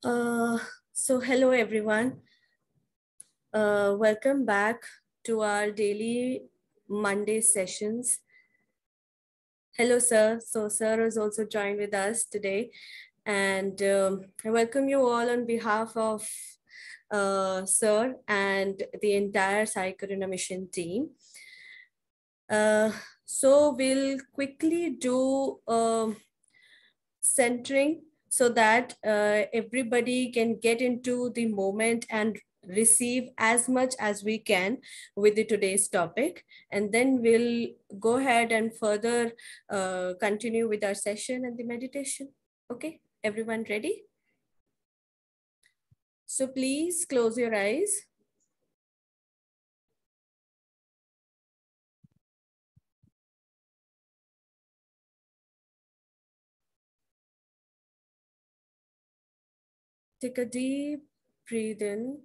Uh, Hello everyone. Welcome back to our daily Monday sessions. Hello, sir. So, sir is also joined with us today, and I welcome you all on behalf of sir and the entire Psychorina mission team. Uh, we'll quickly do centering so that everybody can get into the moment and receive as much as we can with the today's topic, and then we'll go ahead and further continue with our session and the meditation. Okay, everyone ready? So please close your eyes. Take a deep breathe in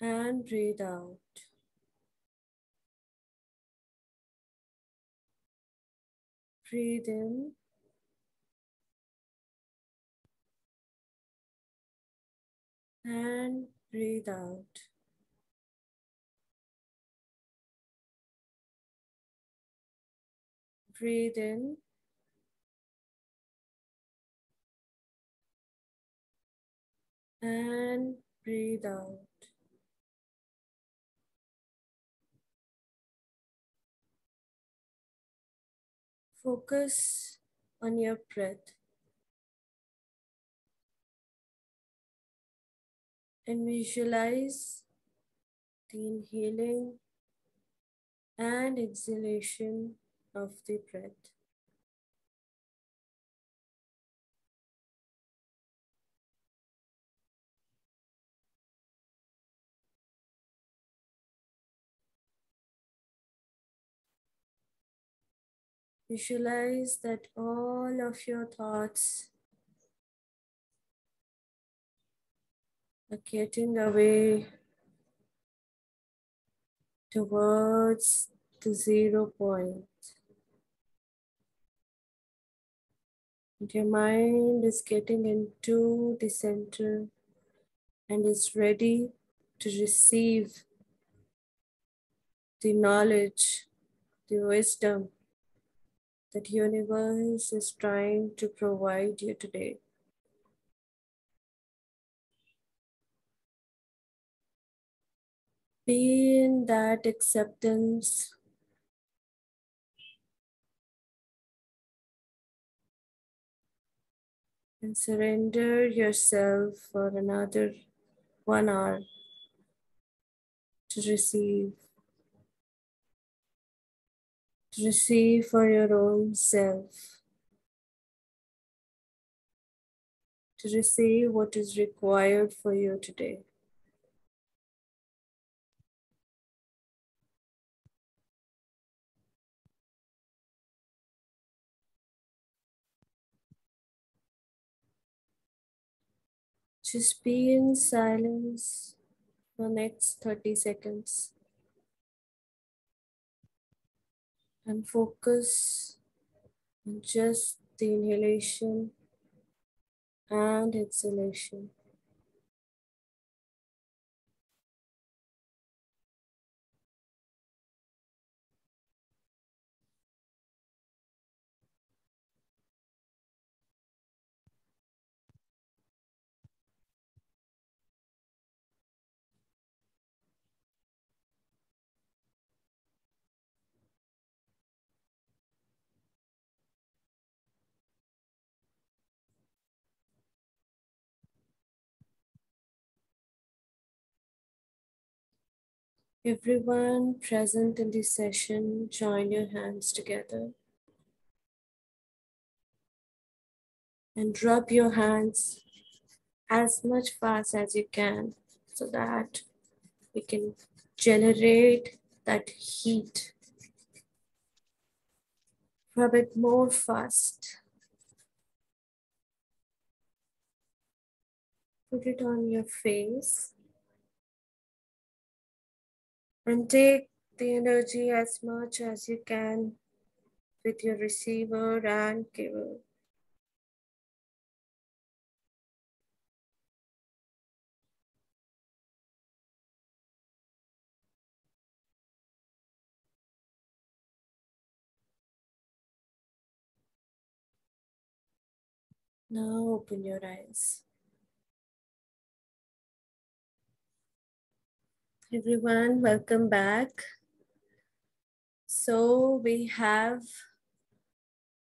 and breathe out. Breathe in and breathe out. Breathe in and breathe out. Focus on your breath and visualize the inhaling and exhalation of the breath. Visualize that all of your thoughts are getting away towards the 0 point. And your mind is getting into the center and is ready to receive the knowledge, the wisdom that universe is trying to provide you today. Be in that acceptance and surrender yourself for another 1 hour to receive for your own self, to receive what is required for you today. Just be in silence for the next 30 seconds and focus on just the inhalation and exhalation. Everyone present in this session, join your hands together and rub your hands as much fast as you can so that we can generate that heat. Rub it more fast. Put it on your face and take the energy as much as you can with your receiver and cable. Now open your eyes. Everyone, welcome back. So we have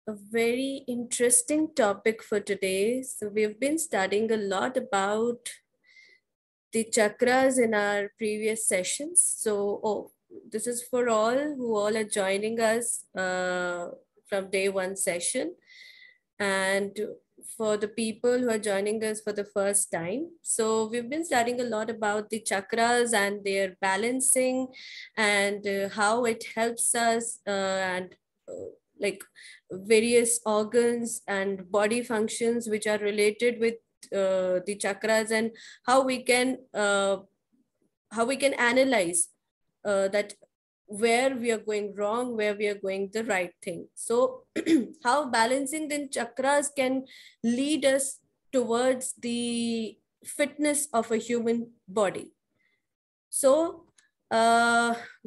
a very interesting topic for today. So we've been studying a lot about the chakras in our previous sessions. So, this is for all who all are joining us from day one session. And for the people who are joining us for the first time. So we've been studying a lot about the chakras and their balancing and how it helps us and like various organs and body functions which are related with the chakras, and how we can analyze that where we are going wrong, where we are going the right thing. So how balancing the chakras can lead us towards the fitness of a human body. So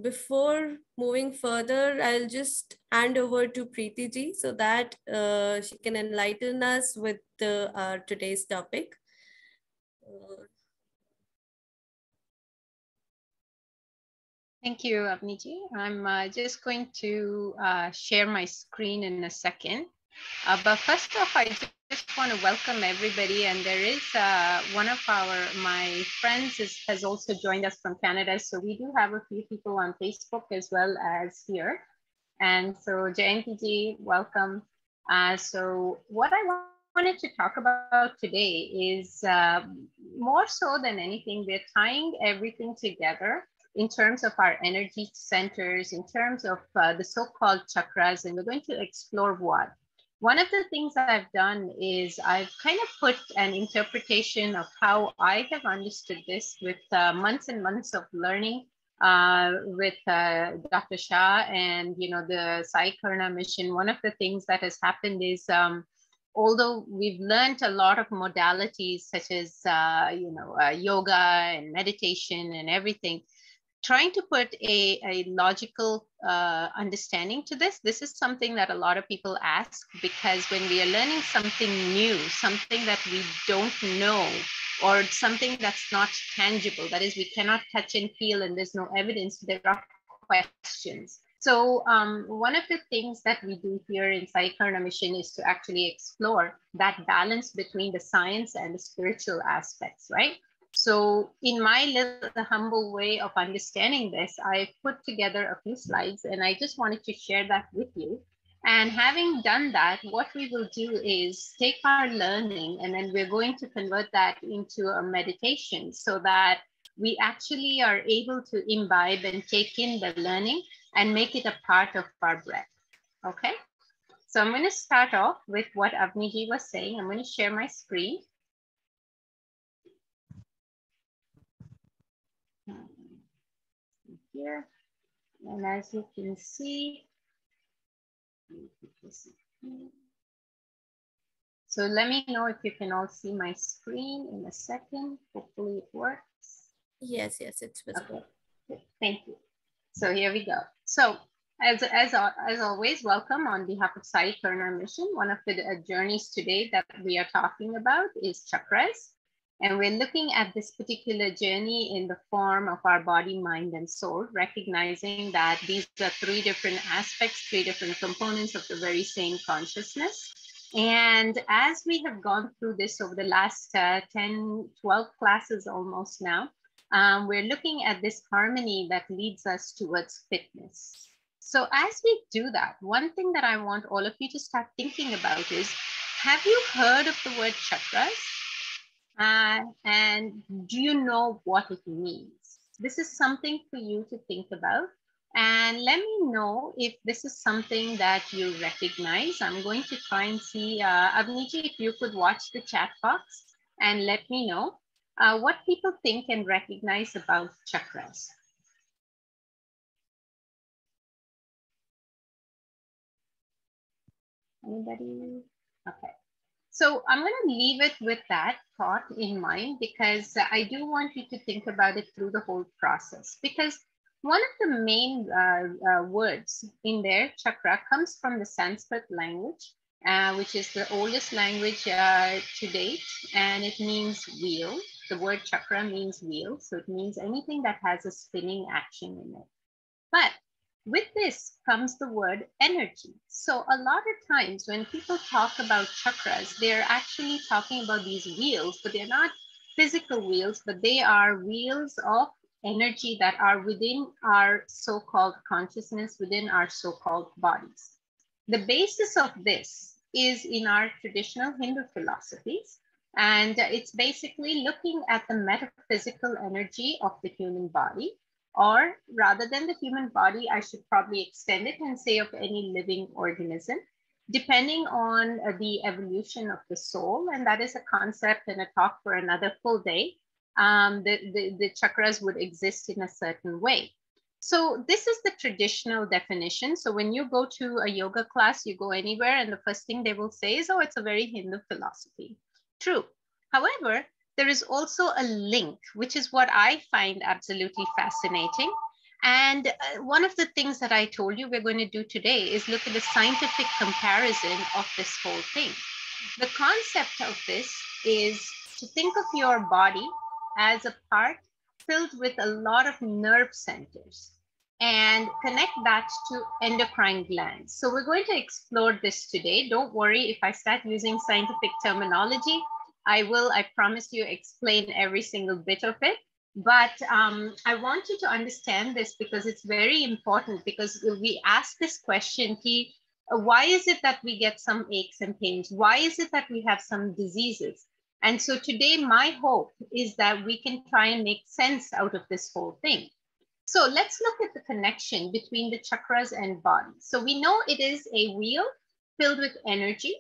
before moving further, I'll just hand over to Preeti ji so that she can enlighten us with our today's topic. Thank you, Avniji. I'm just going to share my screen in a second. But first off, I just want to welcome everybody. And there is one of my friends has also joined us from Canada. So we do have a few people on Facebook as well as here. And so Jayanti ji, welcome. So what I wanted to talk about today is more so than anything, we're tying everything together in terms of our energy centers, in terms of the so-called chakras, and we're going to explore what. One of the things that I've done is I've kind of put an interpretation of how I have understood this with months and months of learning with Dr. Shah and the Sai Karna mission. One of the things that has happened is although we've learned a lot of modalities such as yoga and meditation and everything, trying to put a logical understanding to this is something that a lot of people ask, because when we are learning something new, something that we don't know, or something that's not tangible, that is, we cannot touch and feel and there's no evidence, there are questions. So one of the things that we do here in Sai Karna Mission is to actually explore that balance between the science and the spiritual aspects, right? So in my little humble way of understanding this, I put together a few slides and I just wanted to share that with you. And having done that, what we will do is take our learning and then we're going to convert that into a meditation so that we actually are able to imbibe and take in the learning and make it a part of our breath. Okay. So I'm going to start off with what Avniji was saying. I'm going to share my screen. Here, and as you can see, so let me know if you can all see my screen in a second. Hopefully it works. Yes, it's visible. Okay. Thank you. So here we go. So as always, welcome on behalf of Sai Karna Mission. One of the journeys today that we are talking about is chakras. And we're looking at this particular journey in the form of our body, mind, and soul, recognizing that these are three different aspects, three different components of the very same consciousness. And as we have gone through this over the last 10, 12 classes almost now, we're looking at this harmony that leads us towards fitness. So as we do that, one thing that I want all of you to start thinking about is, have you heard of the word chakras? And do you know what it means? This is something for you to think about. And let me know if this is something that you recognize. I'm going to try and see, Avniji, if you could watch the chat box and let me know what people think and recognize about chakras. Anybody? Okay. So I'm going to leave it with that thought in mind because I do want you to think about it through the whole process. Because one of the main words in there, chakra, comes from the Sanskrit language, which is the oldest language to date, and it means wheel. The word chakra means wheel, so it means anything that has a spinning action in it. But with this comes the word energy. So a lot of times when people talk about chakras, they're actually talking about these wheels, but they're not physical wheels, but they are wheels of energy that are within our so-called consciousness, within our so-called bodies. The basis of this is in our traditional Hindu philosophies, and it's basically looking at the metaphysical energy of the human body, or rather than the human body, I should probably extend it and say of any living organism, depending on the evolution of the soul. And that is a concept and a talk for another full day. The chakras would exist in a certain way. So this is the traditional definition. So when you go to a yoga class, you go anywhere, and the first thing they will say is, oh, it's a very Hindu philosophy. True. However, there is also a link, which is what I find absolutely fascinating. And one of the things that I told you we're going to do today is look at the scientific comparison of this whole thing. The concept of this is to think of your body as a part filled with a lot of nerve centers and connect that to endocrine glands. So we're going to explore this today. Don't worry if I start using scientific terminology. I will, I promise you, explain every single bit of it. But I want you to understand this because it's very important, because we ask this question, why is it that we get some aches and pains? Why is it that we have some diseases? And so today, my hope is that we can try and make sense out of this whole thing. So let's look at the connection between the chakras and body. So we know it is a wheel filled with energy.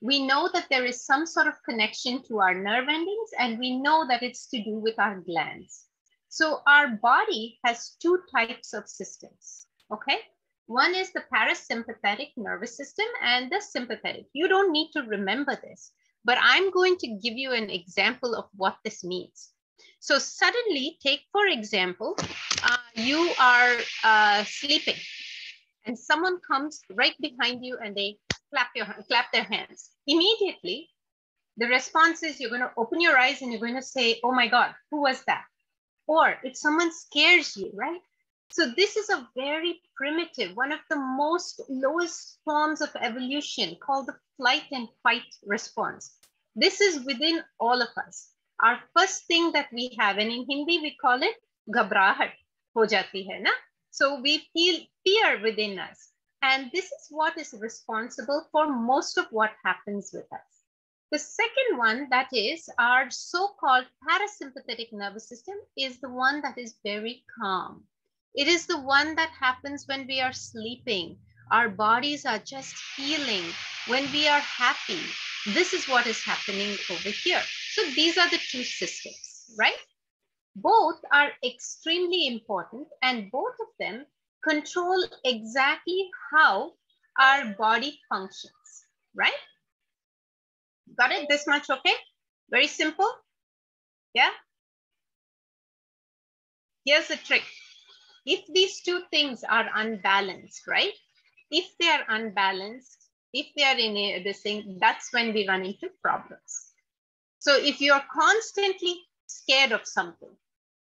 We know that there is some sort of connection to our nerve endings, and we know that it's to do with our glands. So our body has two types of systems, okay? One is the parasympathetic nervous system and the sympathetic. You don't need to remember this, but I'm going to give you an example of what this means. So suddenly, take for example, you are sleeping and someone comes right behind you and they clap their hands. Immediately, the response is you're going to open your eyes and you're going to say, oh my God, who was that? Or if someone scares you, right? So this is a very primitive, one of the most lowest forms of evolution called the flight and fight response. This is within all of us. Our first thing that we have, and in Hindi we call it ghabrahat ho jati hai na? So we feel fear within us. And this is what is responsible for most of what happens with us. The second one, that is our so-called parasympathetic nervous system, is the one that is very calm. It is the one that happens when we are sleeping. Our bodies are just healing. When we are happy, this is what is happening over here. So these are the two systems, right? Both are extremely important, and both of them control exactly how our body functions, right? Got it? This much, okay? Very simple. Yeah. Here's the trick. If these two things are unbalanced, right? If they are unbalanced, if they are in this thing, that's when we run into problems. So if you're constantly scared of something,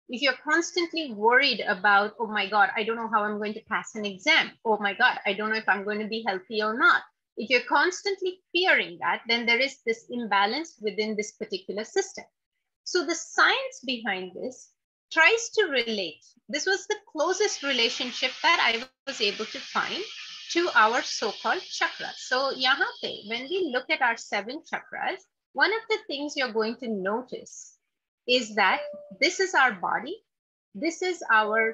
if you're constantly worried about, oh my God, I don't know how I'm going to pass an exam. Oh my God, I don't know if I'm going to be healthy or not. If you're constantly fearing that, then there is this imbalance within this particular system. So the science behind this tries to relate. This was the closest relationship that I was able to find to our so-called chakras. So yahan pe, when we look at our 7 chakras, one of the things you're going to notice is that this is our body, this is our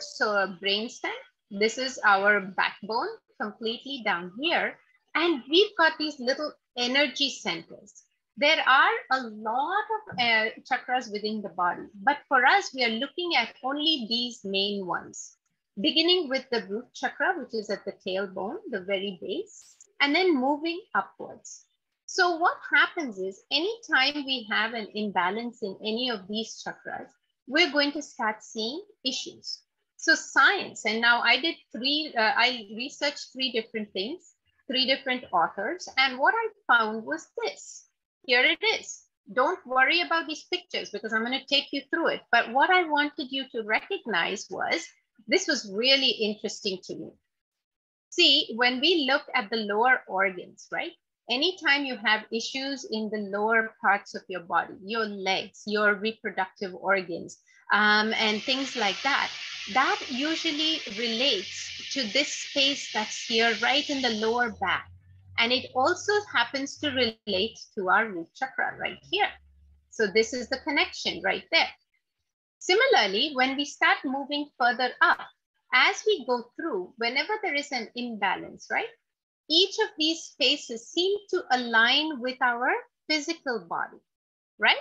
brainstem, this is our backbone completely down here, and we've got these little energy centers. There are a lot of chakras within the body, but for us, we are looking at only these main ones, beginning with the root chakra, which is at the tailbone, the very base. and then moving upwards. So what happens is anytime we have an imbalance in any of these chakras, we're going to start seeing issues. So science, and now I researched 3 different things, 3 different authors, and what I found was this. Here it is. Don't worry about these pictures because I'm going to take you through it. But what I wanted you to recognize was, this was really interesting to me. See, when we look at the lower organs, right? Anytime you have issues in the lower parts of your body, your legs, your reproductive organs, and things like that, that usually relates to this space that's here right in the lower back. And it also happens to relate to our root chakra right here. So this is the connection right there. Similarly, when we start moving further up, as we go through, whenever there is an imbalance, right? Each of these spaces seem to align with our physical body, right?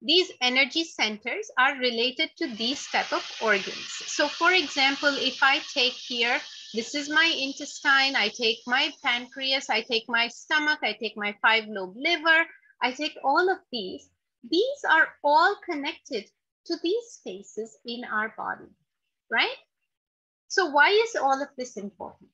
These energy centers are related to these type of organs. So for example, if I take here, this is my intestine, I take my pancreas, I take my stomach, I take my 5-lobe liver, I take all of these. These are all connected to these spaces in our body, right? So why is all of this important?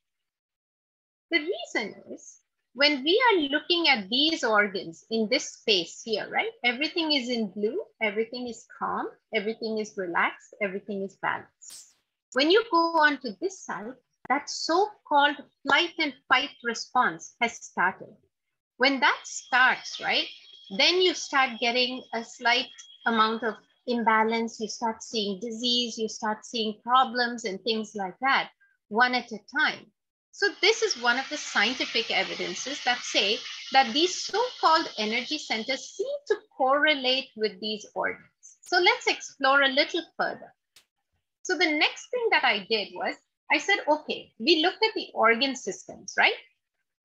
The reason is, when we are looking at these organs in this space here, right? Everything is in blue, everything is calm, everything is relaxed, everything is balanced. When you go on to this side, that so-called flight and fight response has started. When that starts, right, then you start getting a slight amount of imbalance, you start seeing disease, you start seeing problems and things like that, one at a time. So this is one of the scientific evidences that say that these so-called energy centers seem to correlate with these organs. So let's explore a little further. So the next thing that I did was, I said, okay, we looked at the organ systems, right?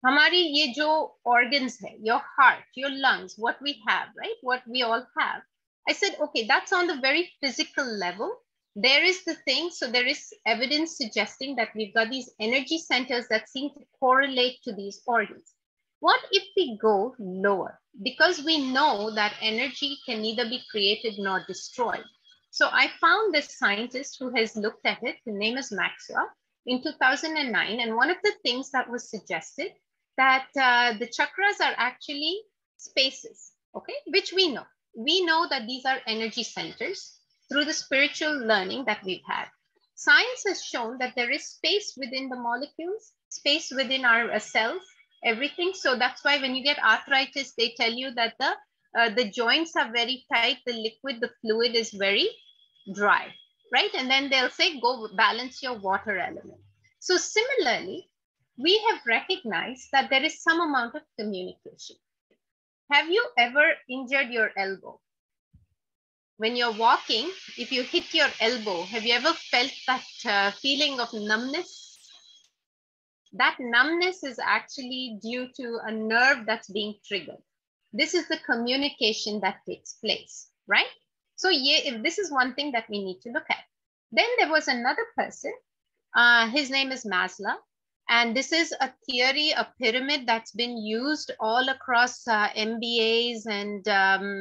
हमारी ये जो organs है, your heart, your lungs, what we have, right? What we all have. I said, okay, that's on the very physical level. There is the thing, so there is evidence suggesting that we've got these energy centers that seem to correlate to these organs. What if we go lower? Because we know that energy can neither be created nor destroyed. So I found this scientist who has looked at it, his name is Maxwell, in 2009. And one of the things that was suggested that the chakras are actually spaces, okay, which we know. We know that these are energy centers through the spiritual learning that we've had. Science has shown that there is space within the molecules, space within our cells, everything. So that's why when you get arthritis, they tell you that the joints are very tight, the liquid, the fluid is very dry, right? And then they'll say, go balance your water element. So similarly, we have recognized that there is some amount of communication. Have you ever injured your elbow? When you're walking, if you hit your elbow, have you ever felt that feeling of numbness? That numbness is actually due to a nerve that's being triggered. This is the communication that takes place, right? So yeah, this is one thing that we need to look at. Then there was another person, his name is Maslow. And this is a theory, a pyramid that's been used all across MBAs and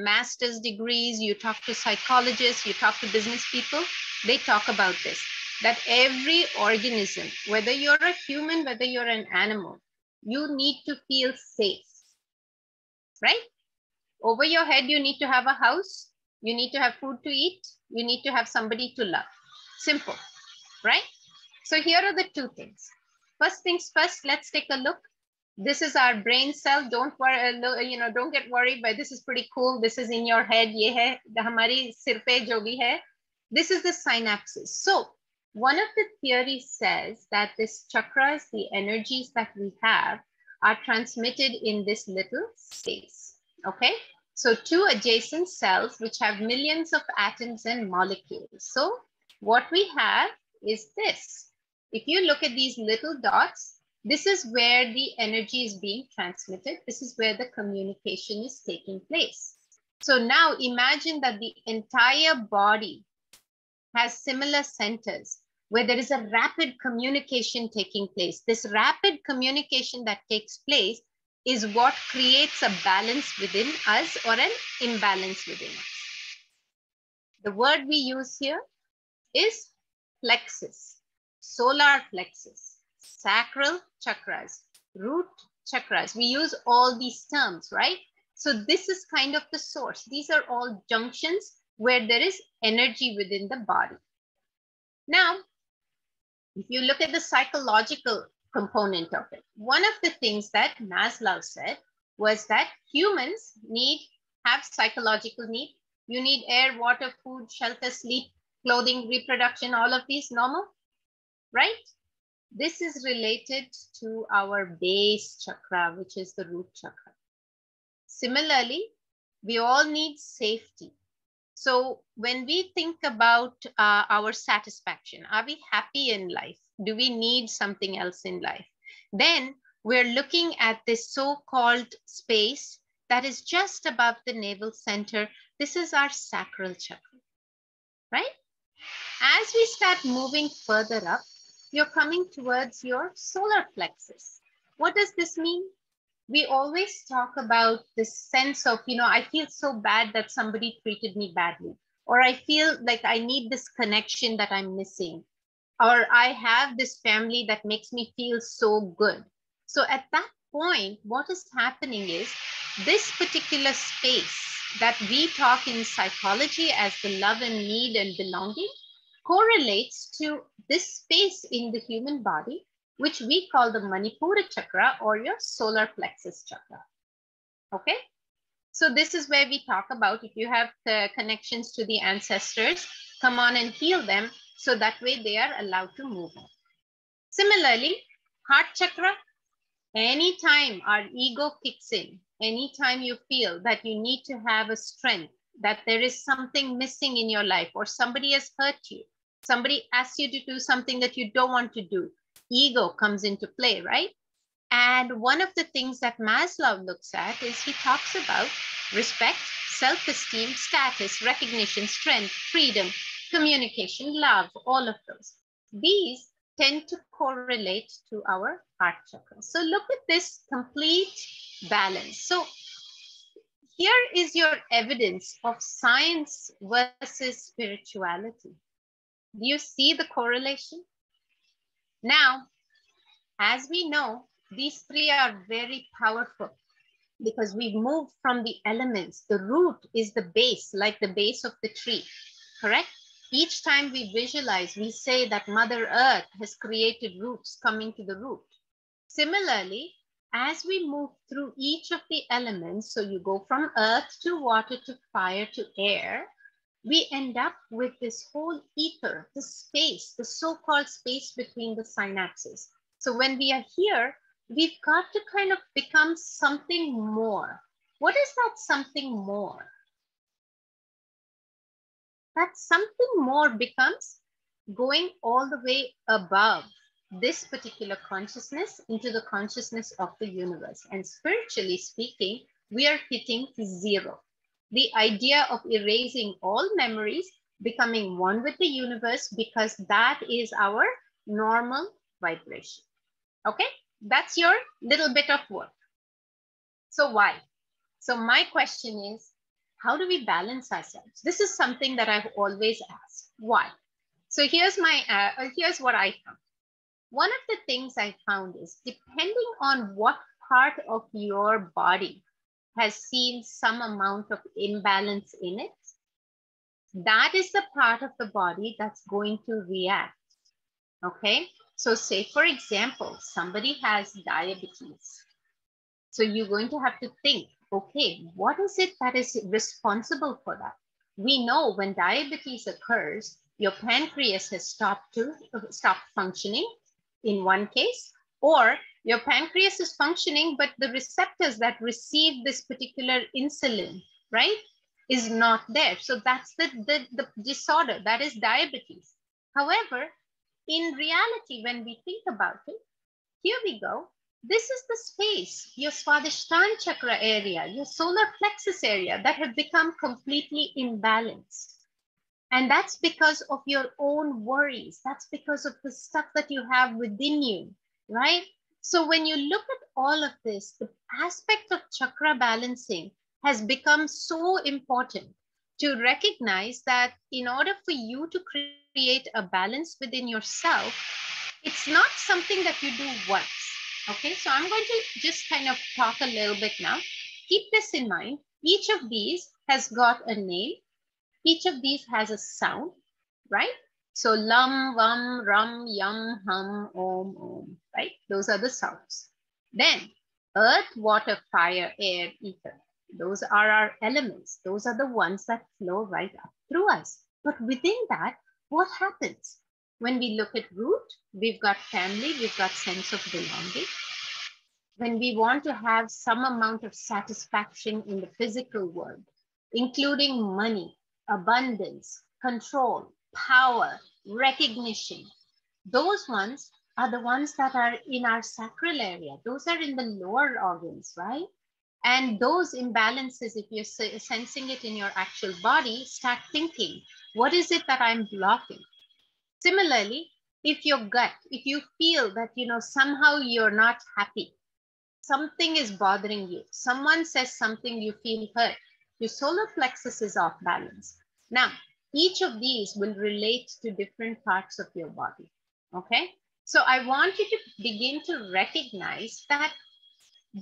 master's degrees. You talk to psychologists, you talk to business people, they talk about this, that every organism, whether you're a human, whether you're an animal, you need to feel safe, right? Over your head, you need to have a house, you need to have food to eat, you need to have somebody to love. Simple, right? So here are the 2 things. First things first, let's take a look. This is our brain cell. Don't worry, don't get worried, but this is pretty cool. This is in your head. Ye hai, hamari sir pe jo bhi hai. This is the synapses. So one of the theories says that this chakras, the energies that we have, are transmitted in this little space, okay? So 2 adjacent cells, which have millions of atoms and molecules. So what we have is this. If you look at these little dots, this is where the energy is being transmitted. This is where the communication is taking place. So now imagine that the entire body has similar centers where there is a rapid communication taking place. This rapid communication that takes place is what creates a balance within us or an imbalance within us. The word we use here is plexus, solar plexus, sacral chakras, root chakras. We use all these terms, right? So this is kind of the source. These are all junctions where there is energy within the body. Now, if you look at the psychological component of it, one of the things that Maslow said was that humans have psychological need. You need air, water, food, shelter, sleep, clothing, reproduction, all of these normal, right? This is related to our base chakra, which is the root chakra. Similarly, we all need safety. So when we think about our satisfaction, are we happy in life? Do we need something else in life? Then we're looking at this so-called space that is just above the navel center. This is our sacral chakra, right? As we start moving further up, you're coming towards your solar plexus. What does this mean? We always talk about this sense of, I feel so bad that somebody treated me badly, or I feel like I need this connection that I'm missing, or I have this family that makes me feel so good. So at that point, what is happening is this particular space that we talk in psychology as the love and need and belonging correlates to this space in the human body, which we call the Manipura chakra or your solar plexus chakra. Okay, so this is where we talk about if you have the connections to the ancestors, come on and heal them so that way they are allowed to move on. Similarly, heart chakra, anytime our ego kicks in, anytime you feel that you need to have a strength, that there is something missing in your life or somebody has hurt you, somebody asks you to do something that you don't want to do, ego comes into play, right? And one of the things that Maslow looks at is he talks about respect, self-esteem, status, recognition, strength, freedom, communication, love, all of those. These tend to correlate to our heart chakra. So look at this complete balance. So here is your evidence of science versus spirituality. Do you see the correlation? Now, as we know, these three are very powerful because we've moved from the elements. The root is the base, like the base of the tree, correct? Each time we visualize, we say that Mother Earth has created roots coming to the root. Similarly, as we move through each of the elements, so you go from earth to water to fire to air, we end up with this whole ether, the space, the so-called space between the synapses. So when we are here, we've got to kind of become something more. What is that something more? That something more becomes going all the way above this particular consciousness into the consciousness of the universe. And spiritually speaking, we are hitting zero. The idea of erasing all memories, becoming one with the universe, because that is our normal vibration. Okay, that's your little bit of work. So why? So my question is, how do we balance ourselves? This is something that I've always asked. Why? So here's what I found. One of the things I found is depending on what part of your body has seen some amount of imbalance in it, that is the part of the body that's going to react. Okay, so say for example, somebody has diabetes. So you're going to have to think, okay, what is it that is responsible for that? We know when diabetes occurs, your pancreas has stopped functioning in one case, or your pancreas is functioning, but the receptors that receive this particular insulin, right, is not there. So that's the disorder, that is diabetes. However, in reality, when we think about it, here we go. This is the space, your Swadhisthana chakra area, your solar plexus area that have become completely imbalanced. And that's because of your own worries. That's because of the stuff that you have within you, right? So when you look at all of this, the aspect of chakra balancing has become so important to recognize that in order for you to create a balance within yourself, it's not something that you do once. Okay, so I'm going to just kind of talk a little bit now. Keep this in mind. Each of these has got a name. Each of these has a sound, right? So lam, vam, ram, yam, hum, om, right? Those are the sounds. Then earth, water, fire, air, ether. Those are our elements. Those are the ones that flow right up through us. But within that, what happens? When we look at root, we've got family, we've got sense of belonging. When we want to have some amount of satisfaction in the physical world, including money, abundance, control, power, recognition, those ones are the ones that are in our sacral area. Those are in the lower organs, right? And those imbalances, if you're sensing it in your actual body, start thinking, what is it that I'm blocking? Similarly, if your gut, if you feel that, somehow you're not happy, something is bothering you, someone says something, you feel hurt, your solar plexus is off balance. Now, each of these will relate to different parts of your body. Okay. So I want you to begin to recognize that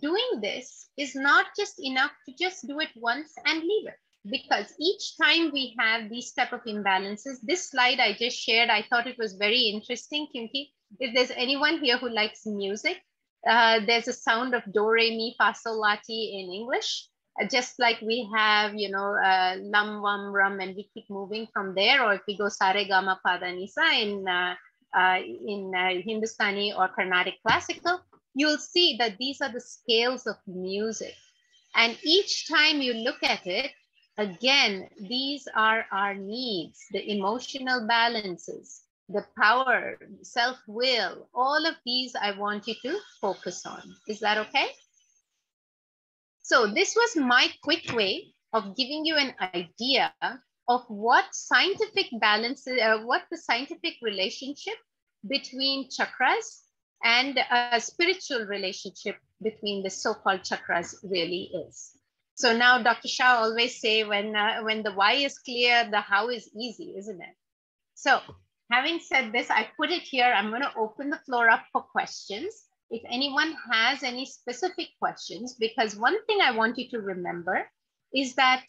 doing this is not just enough to just do it once and leave it. Because each time we have these type of imbalances, this slide I just shared, I thought it was very interesting. Kyunki, if there's anyone here who likes music, there's a sound of do, re, mi, fa, sol, la, ti in English. Just like we have, lam, vam, ram, and we keep moving from there. Or if we go sare, ga, ma, pa, da, ni, sa in Hindustani or Carnatic classical, you'll see that these are the scales of music. And each time you look at it, again, these are our needs, the emotional balances, the power, self-will, all of these I want you to focus on. Is that okay? So this was my quick way of giving you an idea of what scientific balance, what the scientific relationship between chakras and a spiritual relationship between the so-called chakras really is. So now Dr. Shah always say when the why is clear, the how is easy, isn't it? So having said this, I put it here. I'm going to open the floor up for questions. If anyone has any specific questions, because one thing I want you to remember is that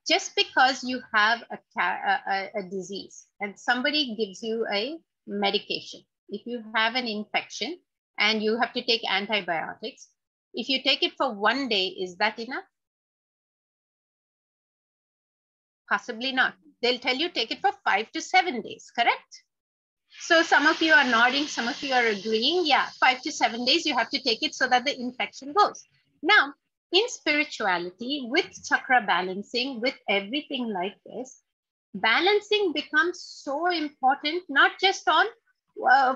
just because you have a disease and somebody gives you a medication, if you have an infection and you have to take antibiotics, if you take it for 1 day, is that enough? Possibly not. They'll tell you take it for 5 to 7 days, correct? So some of you are nodding, some of you are agreeing. Yeah, 5 to 7 days you have to take it so that the infection goes. Now, in spirituality, with chakra balancing, with everything like this, balancing becomes so important, not just on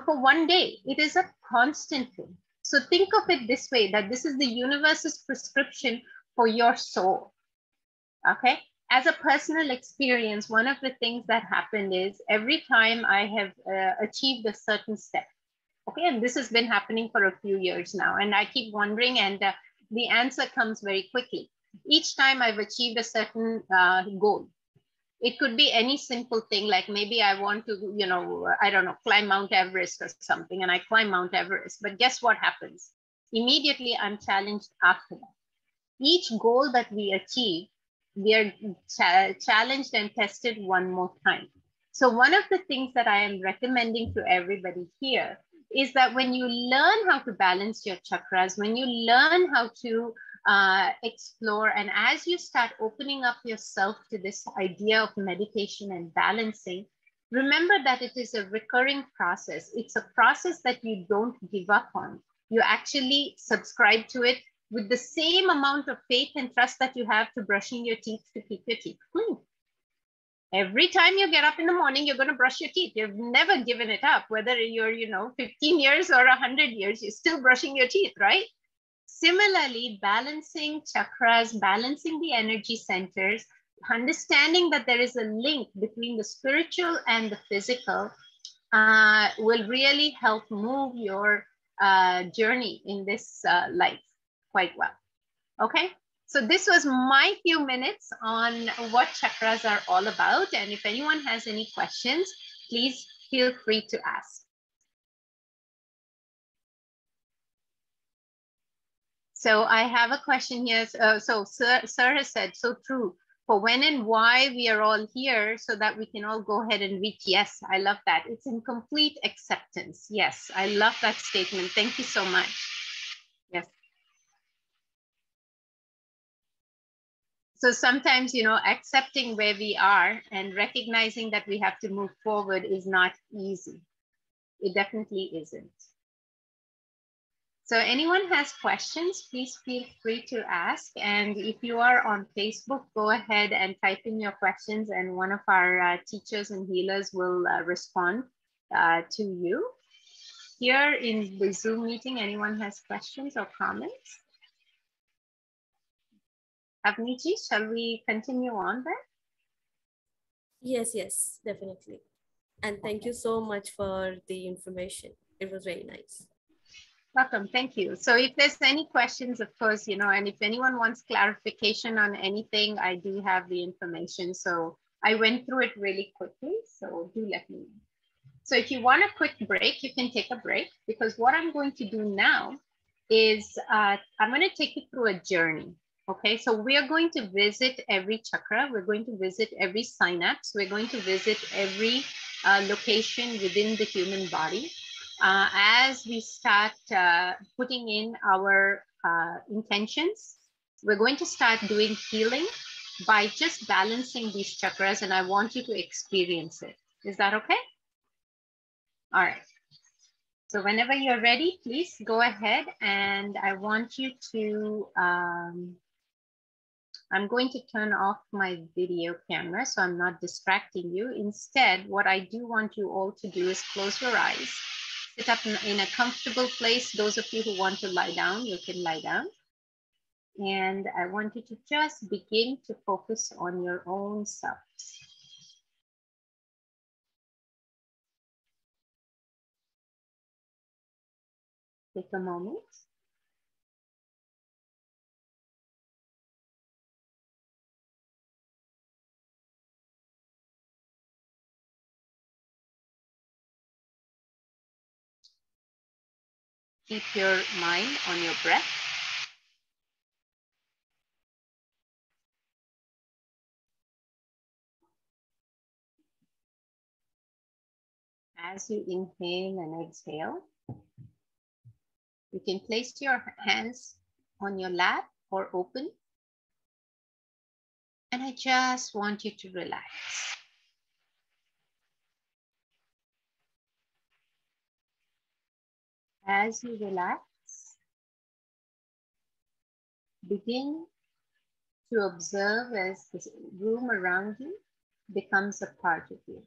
for 1 day. It is a constant thing. So think of it this way, that this is the universe's prescription for your soul. Okay. As a personal experience, one of the things that happened is every time I have achieved a certain step, okay, and this has been happening for a few years now, and I keep wondering, and the answer comes very quickly. Each time I've achieved a certain goal, it could be any simple thing, like maybe I want to, I don't know, climb Mount Everest or something, and I climb Mount Everest. But guess what happens? Immediately I'm challenged after that. Each goal that we achieve, we are challenged and tested one more time. So one of the things that I am recommending to everybody here is that when you learn how to balance your chakras, when you learn how to explore, and as you start opening up yourself to this idea of meditation and balancing, remember that it is a recurring process. It's a process that you don't give up on. You actually subscribe to it with the same amount of faith and trust that you have to brushing your teeth to keep your teeth clean. Every time you get up in the morning, you're going to brush your teeth. You've never given it up, whether you're, 15 years or 100 years, you're still brushing your teeth, right? Similarly, balancing chakras, balancing the energy centers understanding that there is a link between the spiritual and the physical will really help move your journey in this life quite well. Okay, so this was my few minutes on what chakras are all about. And if anyone has any questions, please feel free to ask. So I have a question here. So Sir has said, so true. For when and why we are all here so that we can all go ahead and reach. Yes, I love that. It's in complete acceptance. Yes, I love that statement. Thank you so much. Yes. So sometimes, you know, accepting where we are and recognizing that we have to move forward is not easy. It definitely isn't. So anyone has questions, please feel free to ask. And if you are on Facebook, go ahead and type in your questions and one of our teachers and healers will respond to you. Here in the Zoom meeting, anyone has questions or comments? Avniji, shall we continue on then? Yes, yes, definitely. And thank you so much for the information. It was very nice. Welcome, thank you. So if there's any questions, of course, you know, and if anyone wants clarification on anything, I do have the information. So I went through it really quickly, so do let me know. So if you want a quick break, you can take a break, because what I'm going to do now is I'm going to take you through a journey. Okay, so we are going to visit every chakra. We're going to visit every synapse. We're going to visit every location within the human body. As we start putting in our intentions, we're going to start doing healing by just balancing these chakras, and I want you to experience it. Is that okay? All right. So whenever you're ready, please go ahead, and I want you to, I'm going to turn off my video camera so I'm not distracting you. Instead, what I do want you all to do is close your eyes, sit up in a comfortable place. Those of you who want to lie down, you can lie down. And I want you to just begin to focus on your own self. Take a moment. Keep your mind on your breath. As you inhale and exhale, you can place your hands on your lap or open. And I just want you to relax. As you relax, begin to observe as the room around you becomes a part of you.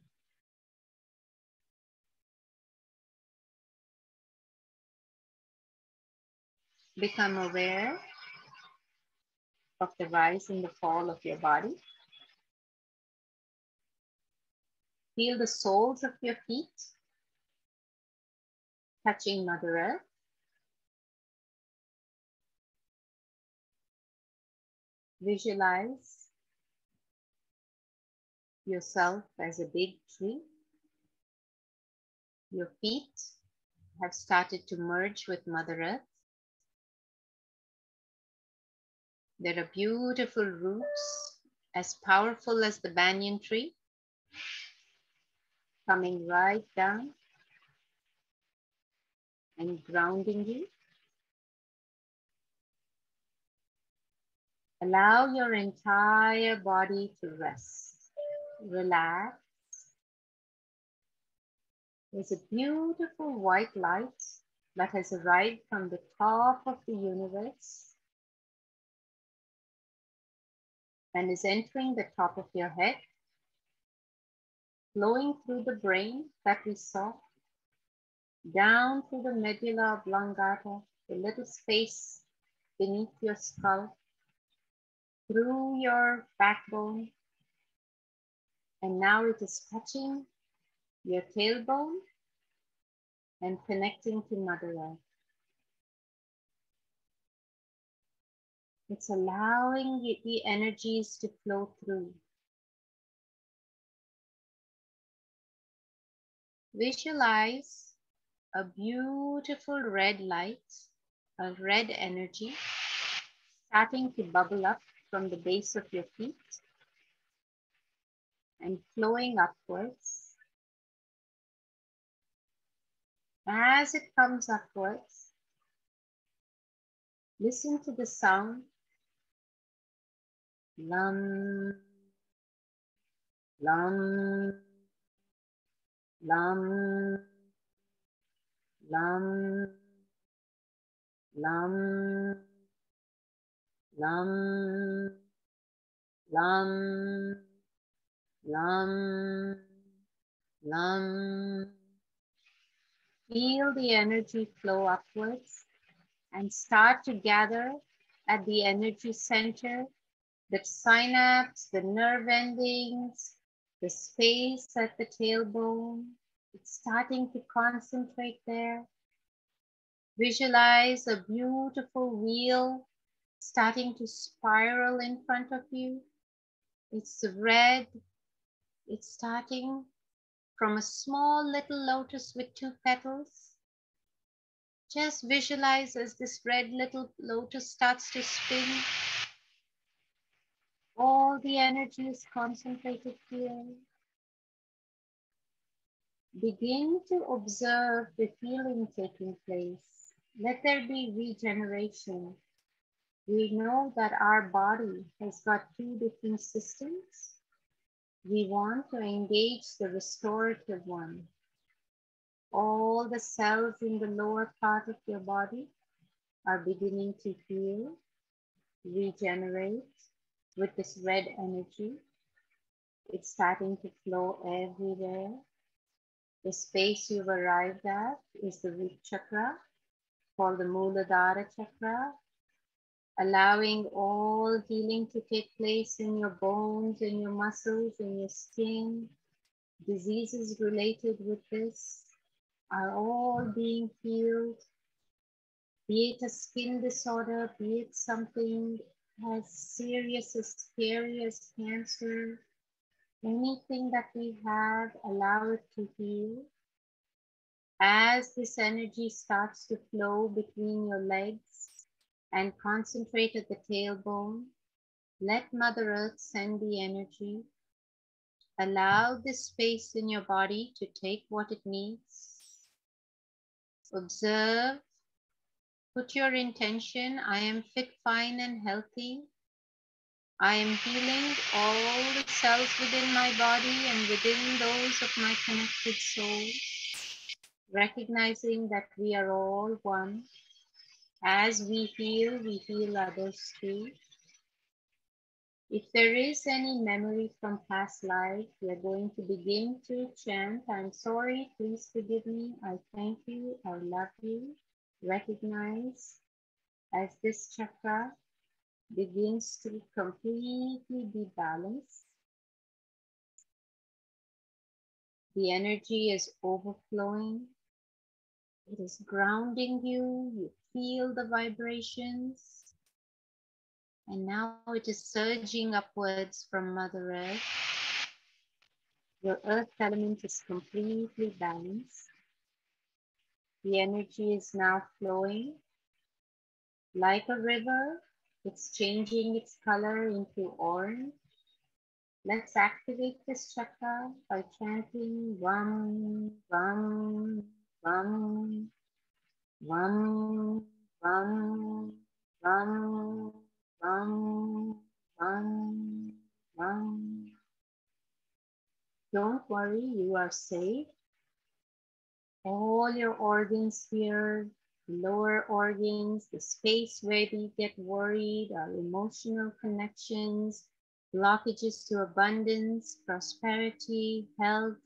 Become aware of the rise and the fall of your body. Feel the soles of your feet touching Mother Earth. Visualize yourself as a big tree. Your feet have started to merge with Mother Earth. There are beautiful roots, as powerful as the banyan tree, coming right down and grounding you. Allow your entire body to rest. Relax. There's a beautiful white light that has arrived from the top of the universe and is entering the top of your head, flowing through the brain that we saw, down through the medulla oblongata, the little space beneath your skull, through your backbone, And now it is touching your tailbone and connecting to Mother Earth. It's allowing the energies to flow through. Visualize a beautiful red light, a red energy starting to bubble up from the base of your feet and flowing upwards. As it comes upwards, listen to the sound. Lam, lam, lam, lam, lam, lam, lam, lam, lam. Feel the energy flow upwards and start to gather at the energy center, the synapse, the nerve endings, the space at the tailbone. It's starting to concentrate there. Visualize a beautiful wheel starting to spiral in front of you. It's red. It's starting from a small little lotus with 2 petals. Just visualize as this red little lotus starts to spin. All the energy is concentrated here. Begin to observe the healing taking place. Let there be regeneration. We know that our body has got 2 different systems. We want to engage the restorative one. All the cells in the lower part of your body are beginning to heal, regenerate with this red energy. It's starting to flow everywhere. The space you've arrived at is the root chakra, called the Muladhara chakra, allowing all healing to take place in your bones, in your muscles, in your skin. Diseases related with this are all being healed, be it a skin disorder, be it something as serious as scary as cancer, anything that we have, allow it to heal. As this energy starts to flow between your legs and concentrate at the tailbone, let Mother Earth send the energy. Allow this space in your body to take what it needs. Observe. Put your intention. I am fit, fine, and healthy. I am healing all the cells within my body and within those of my connected soul. Recognizing that we are all one. As we heal others too. If there is any memory from past life, we are going to begin to chant, I'm sorry, please forgive me, I thank you, I love you. Recognize as this chakra begins to completely be balanced. The energy is overflowing. It is grounding you. You feel the vibrations. And now it is surging upwards from Mother Earth. Your earth element is completely balanced. The energy is now flowing like a river. It's changing its color into orange. Let's activate this chakra by chanting Vam, Vam, Vam, Vam, Vam, Vam, Vam, Vam, Vam. Don't worry, you are safe. All your organs here, lower organs, the space where we get worried, our emotional connections, blockages to abundance, prosperity, health,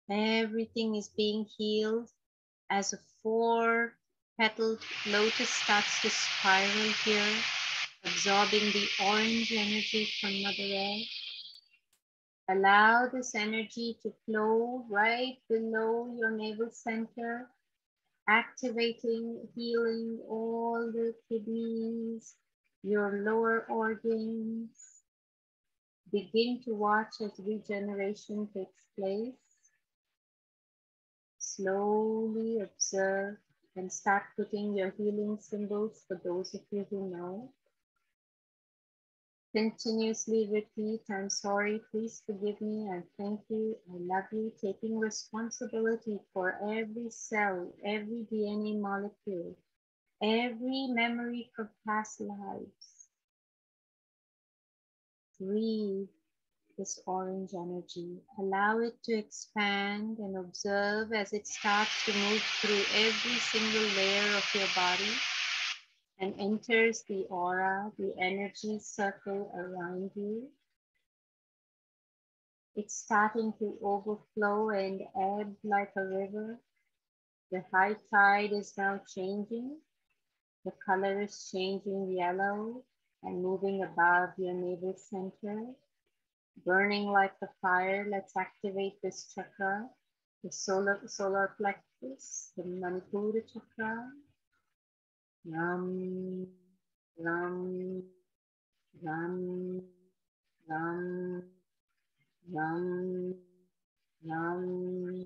everything is being healed as a 4-petaled lotus starts to spiral here, absorbing the orange energy from Mother Earth. Allow this energy to flow right below your navel center, activating, healing all the kidneys, your lower organs. Begin to watch as regeneration takes place. Slowly observe and start putting your healing symbols for those of you who know. Continuously repeat, I'm sorry, please forgive me, I thank you, I love you, taking responsibility for every cell, every DNA molecule, every memory from past lives. Breathe this orange energy. Allow it to expand and observe as it starts to move through every single layer of your body and enters the aura, the energy circle around you. It's starting to overflow and ebb like a river. The high tide is now changing. The color is changing yellow and moving above your navel center, burning like a fire. Let's activate this chakra, the solar plexus, the Manipura chakra. Ram, ram, ram, ram, ram, ram,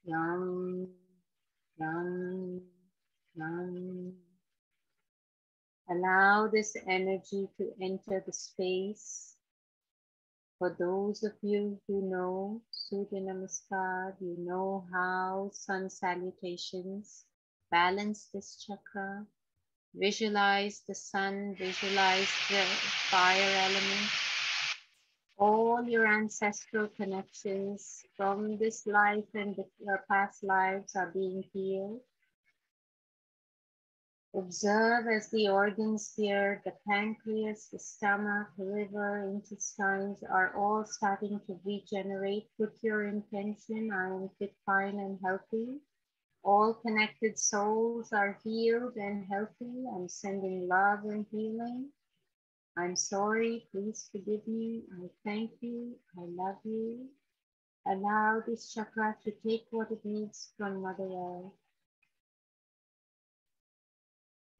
ram, ram, ram. Allow this energy to enter the space. For those of you who know Surya Namaskar, you know how sun salutations balance this chakra. Visualize the sun, visualize the fire element. All your ancestral connections from this life and your past lives are being healed. Observe as the organs here, the pancreas, the stomach, liver, intestines are all starting to regenerate. Put your intention, I am fit, fine, and healthy. All connected souls are healed and healthy. I'm sending love and healing. I'm sorry, please forgive me. I thank you, I love you. Allow this chakra to take what it needs from Mother Earth.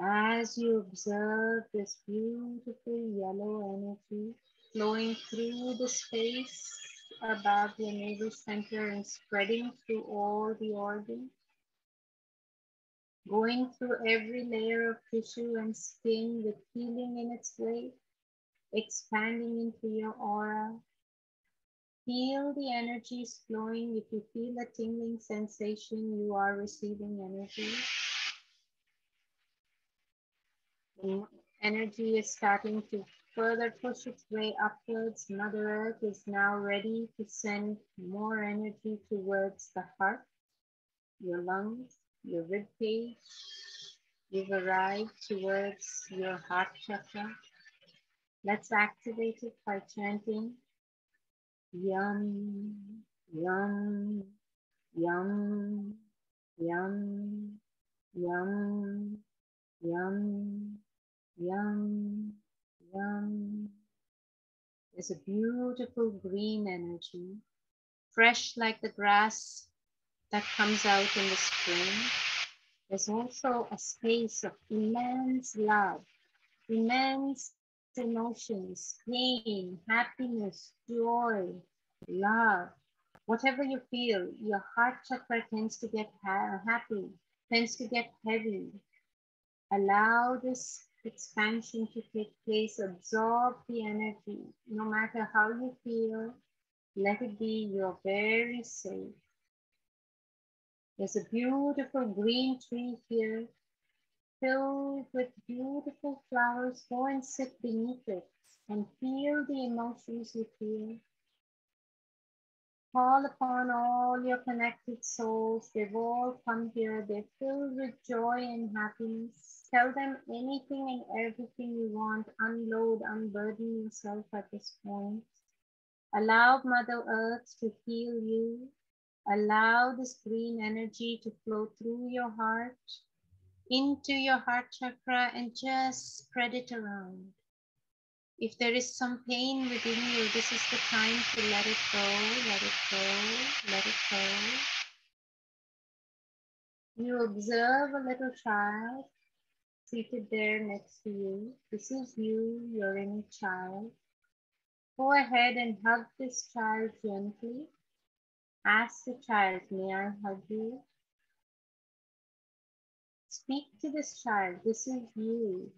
As you observe this beautiful yellow energy flowing through the space above your navel center and spreading through all the organs, going through every layer of tissue and skin with healing in its way, expanding into your aura. Feel the energies flowing. If you feel a tingling sensation, you are receiving energy. The energy is starting to further push its way upwards. Mother Earth is now ready to send more energy towards the heart, your lungs, your rib cage. You've arrived towards your heart chakra. Let's activate it by chanting Yum, Yum, Yum, Yum, Yum, Yum, Yum, Yum. There's a beautiful green energy, fresh like the grass that comes out in the spring. There's also a space of immense love, immense emotions, pain, happiness, joy, love. Whatever you feel, your heart chakra tends to get happy, tends to get heavy. Allow this expansion to take place, absorb the energy. No matter how you feel, let it be, you're very safe. There's a beautiful green tree here, filled with beautiful flowers. Go and sit beneath it and feel the emotions you feel. Call upon all your connected souls. They've all come here. They're filled with joy and happiness. Tell them anything and everything you want. Unload, unburden yourself at this point. Allow Mother Earth to heal you. Allow this green energy to flow through your heart, into your heart chakra, and just spread it around. If there is some pain within you, this is the time to let it go, let it go, let it go. You observe a little child seated there next to you. This is you, your inner child. Go ahead and hug this child gently. Ask the child, may I hug you? Speak to this child. This is you.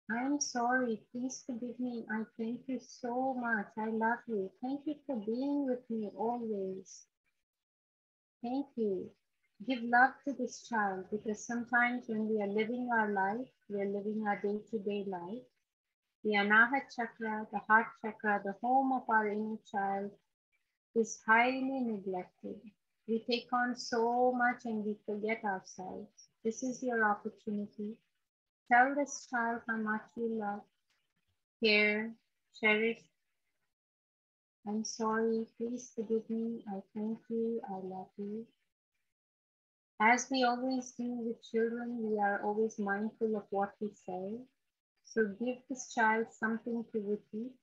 I'm sorry. Please forgive me. I thank you so much. I love you. Thank you for being with me always. Thank you. Give love to this child because sometimes when we are living our life, we are living our day-to-day life. The Anahat chakra, the heart chakra, the home of our inner child is highly neglected. We take on so much and we forget ourselves. This is your opportunity. Tell this child how much you love, care, cherish. I'm sorry, please forgive me. I thank you, I love you. As we always do with children, we are always mindful of what we say. So give this child something to repeat.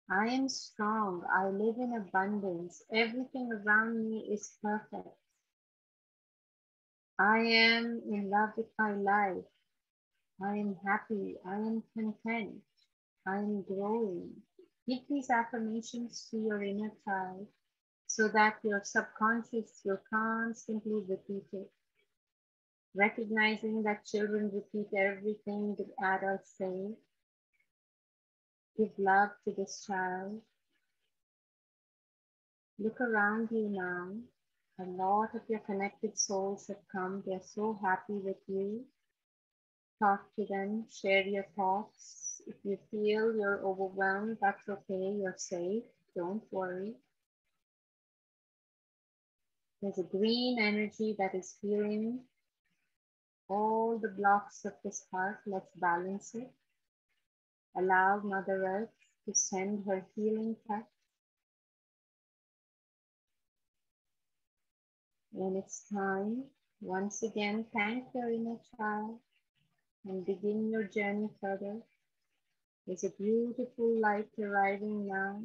I am strong. I live in abundance. Everything around me is perfect. I am in love with my life. I am happy. I am content. I am growing. Give these affirmations to your inner child so that your subconscious will constantly repeat it. Recognizing that children repeat everything the adults say. Give love to this child. Look around you now. A lot of your connected souls have come. They're so happy with you. Talk to them, share your thoughts. If you feel you're overwhelmed, that's okay. You're safe. Don't worry. There's a green energy that is healing all the blocks of this heart. Let's balance it. Allow Mother Earth to send her healing touch. When it's time, once again, thank your inner child and begin your journey further. There's a beautiful light arriving now.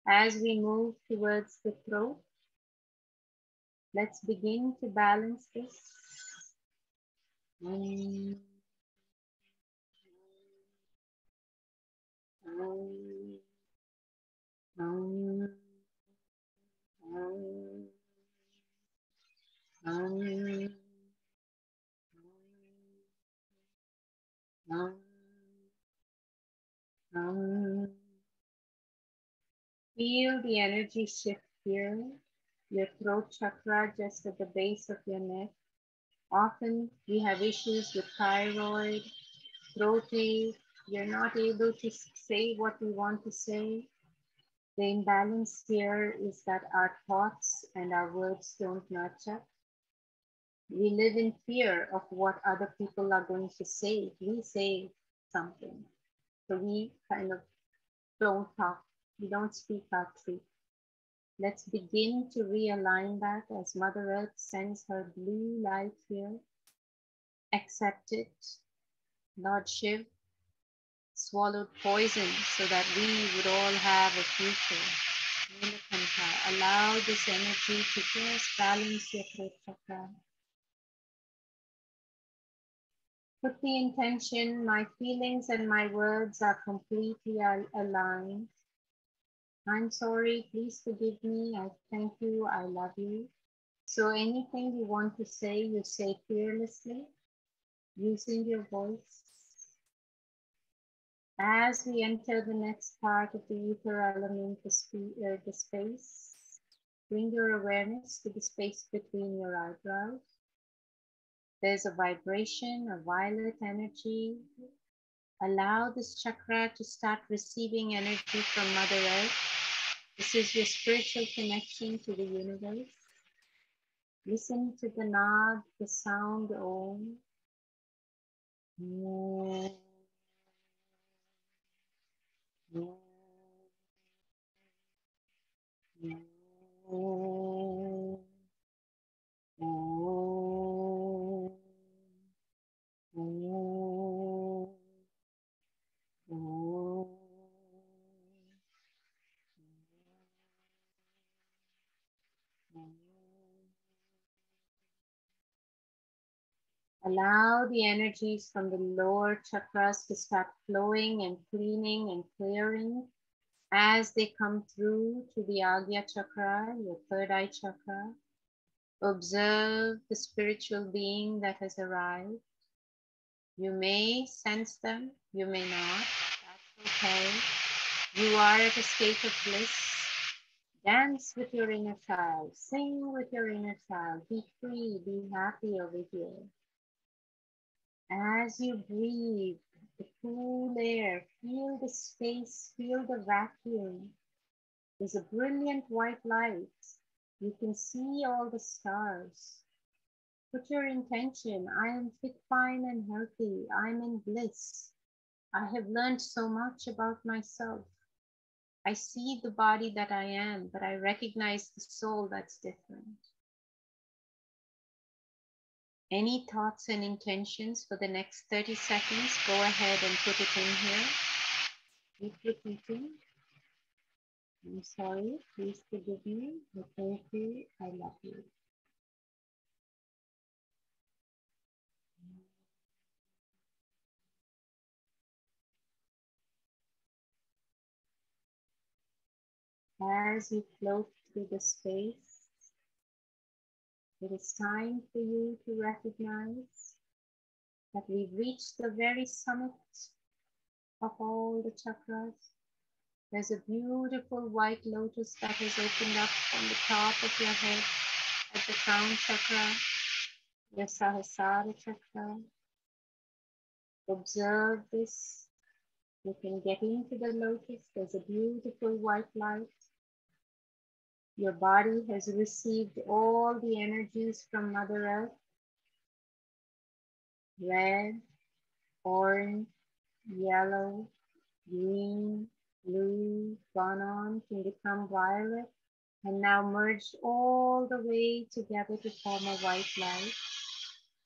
As we move towards the throat, let's begin to balance this. Feel the energy shift here, your throat chakra just at the base of your neck. Often we have issues with thyroid, throat ache. You're not able to say what we want to say. The imbalance here is that our thoughts and our words don't match up. We live in fear of what other people are going to say if we say something. So we kind of don't talk. We don't speak our truth. Let's begin to realign that as Mother Earth sends her blue light here. Accept it. Lord Shiv swallowed poison so that we would all have a future. Nilakantha, allow this energy to just balance your throat chakra. Put the intention, my feelings and my words are completely aligned. I'm sorry, please forgive me. I thank you, I love you. So anything you want to say, you say fearlessly, using your voice. As we enter the next part of the ether element, the space, bring your awareness to the space between your eyebrows. There's a vibration, a violet energy. Allow this chakra to start receiving energy from Mother Earth. This is your spiritual connection to the universe. Listen to the nod, the sound Om. Allow the energies from the lower chakras to start flowing and cleaning and clearing as they come through to the Agya chakra, your third eye chakra. Observe the spiritual being that has arrived. You may sense them, you may not. That's okay. You are at a state of bliss. Dance with your inner child. Sing with your inner child. Be free, be happy over here. As you breathe the cool air, feel the space, feel the vacuum. There's a brilliant white light. You can see all the stars. Put your intention. I am fit, fine, and healthy. I'm in bliss. I have learned so much about myself. I see the body that I am, but I recognize the soul that's different. Any thoughts and intentions for the next 30 seconds, go ahead and put it in here. Keep repeating. I'm sorry, please forgive me. Thank you, I love you. As you float through the space, it is time for you to recognize that we've reached the very summit of all the chakras. There's a beautiful white lotus that has opened up on the top of your head at the crown chakra, your Sahasrara chakra. Observe this. You can get into the lotus. There's a beautiful white light. Your body has received all the energies from Mother Earth. Red, orange, yellow, green, blue, gone on to become violet, and now merged all the way together to form a white light,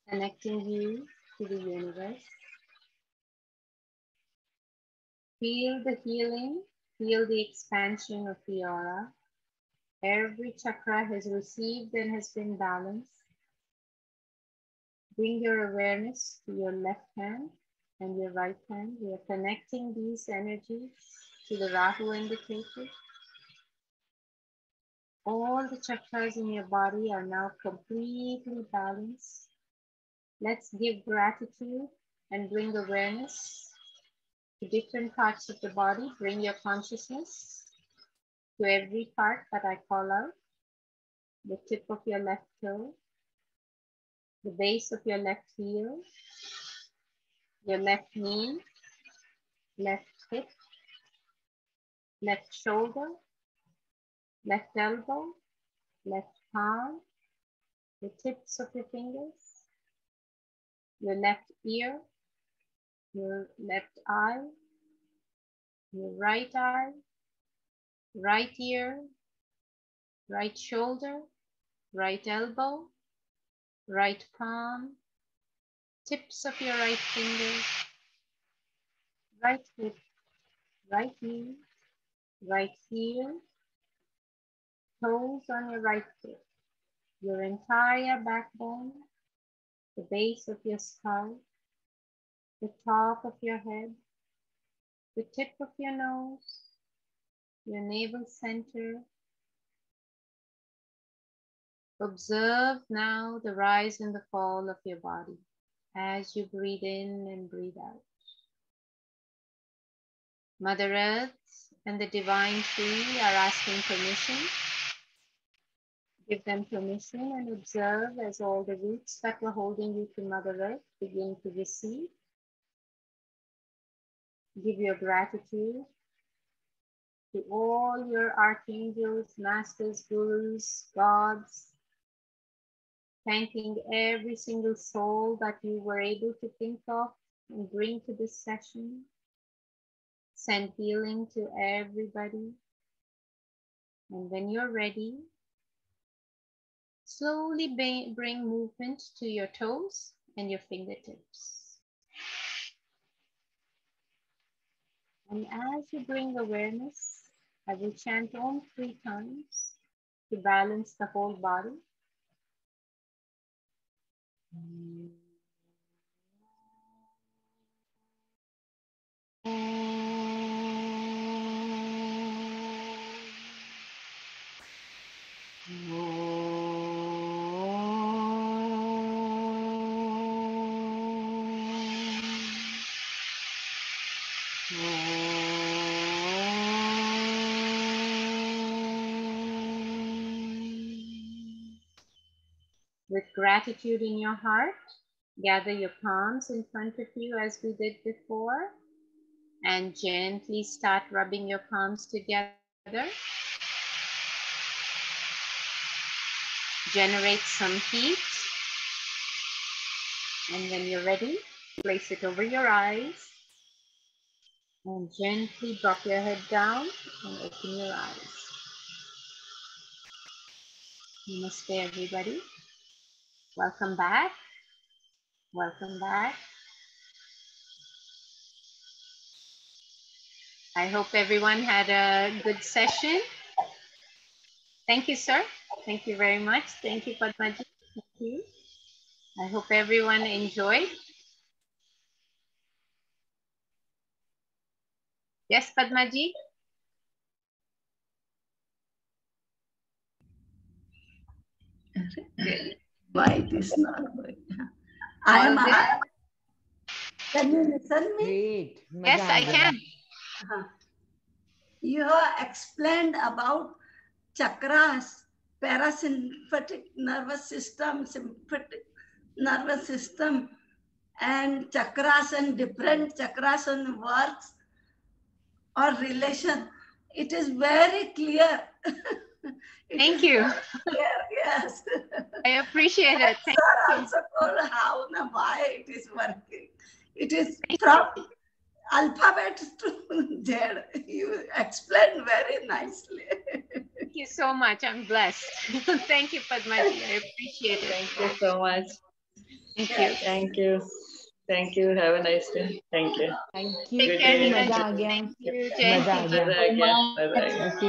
connecting you to the universe. Feel the healing, feel the expansion of the aura. Every chakra has received and has been balanced. Bring your awareness to your left hand and your right hand. We are connecting these energies to the Rahu indicator. All the chakras in your body are now completely balanced. Let's give gratitude and bring awareness to different parts of the body. Bring your consciousness to every part that I call out. The tip of your left toe, the base of your left heel, your left knee, left hip, left shoulder, left elbow, left palm, the tips of your fingers, your left ear, your left eye, your right eye, right ear, right shoulder, right elbow, right palm, tips of your right fingers, right hip, right knee, right heel, toes on your right foot, your entire backbone, the base of your skull, the top of your head, the tip of your nose, your navel center. Observe now the rise and the fall of your body as you breathe in and breathe out. Mother Earth and the Divine Tree are asking permission. Give them permission and observe as all the roots that were holding you to Mother Earth begin to receive. Give your gratitude to all your archangels, masters, gurus, gods, thanking every single soul that you were able to think of and bring to this session. Send healing to everybody. And when you're ready, slowly bring movement to your toes and your fingertips. And as you bring awareness, I will chant Om 3 times to balance the whole body. With gratitude in your heart, gather your palms in front of you as we did before, and gently start rubbing your palms together. Generate some heat, and when you're ready, place it over your eyes and gently drop your head down and open your eyes. Namaste, everybody. Welcome back. Welcome back. I hope everyone had a good session. Thank you, sir. Thank you very much. Thank you, Padmaji. Thank you. I hope everyone enjoyed. Yes, Padmaji? Why it is not going? I am. Can you listen me? Great. Yes, I can. You have explained about chakras, parasympathetic nervous system, sympathetic nervous system, and chakras and different chakras and works or relation. It is very clear. Thank you. Clear, yes. I appreciate it. Thank Sir you. also told how and why it is working. It is from alphabet to Z. You explained very nicely. Thank you so much. I'm blessed. Thank you, Padmaji. I appreciate it. Thank you so much. Thank you. Thank you. Thank you. Have a nice day. Thank you. Thank Take you. care, day. मजा आ Neeraj. गया. Thank you, Jayanti. मजा आ गया. मजा आ गया. मजा आ गया. Okay.